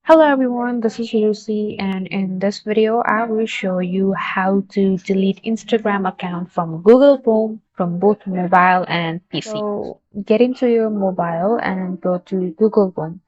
Hello everyone, this is Lucy, and in this video I will show you how to delete Instagram account from Google Chrome from both mobile and PC. So get into your mobile and go to Google Chrome.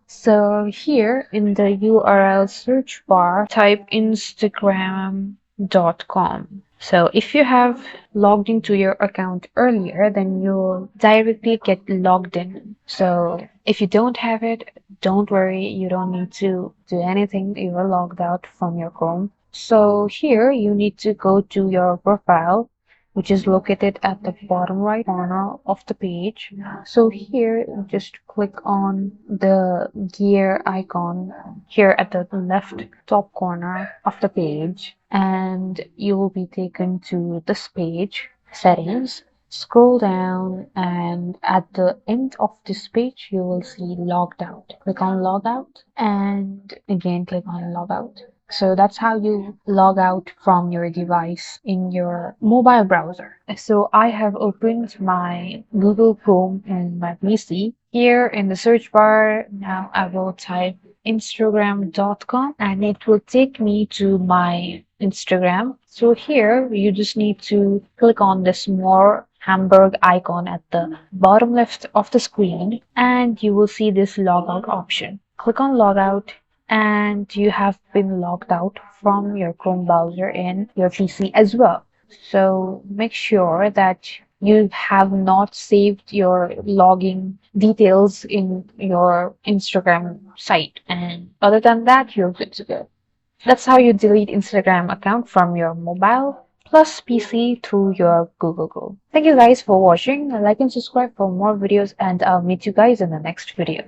So here in the URL search bar, type instagram.com. So if you have logged into your account earlier, then you'll directly get logged in. So if you don't have it, don't worry, you don't need to do anything. You are logged out from your Chrome. So here you need to go to your profile, which is located at the bottom right corner of the page. So here, just click on the gear icon here at the left top corner of the page, and you will be taken to this page, settings. Scroll down, and at the end of this page, you will see logged out. Click on logout, and again click on logout. So that's how you log out from your device in your mobile browser. So I have opened my Google Chrome in my PC. Here in the search bar, now I will type Instagram.com and it will take me to my Instagram. So here you just need to click on this more Hamburg icon at the bottom left of the screen and you will see this logout option. Click on logout and you have been logged out from your Chrome browser in your PC as well. So make sure that you have not saved your logging details in your Instagram site. And other than that, you're good to go. That's how you delete Instagram account from your mobile plus PC through your Google Chrome. Thank you guys for watching. Like and subscribe for more videos and I'll meet you guys in the next video.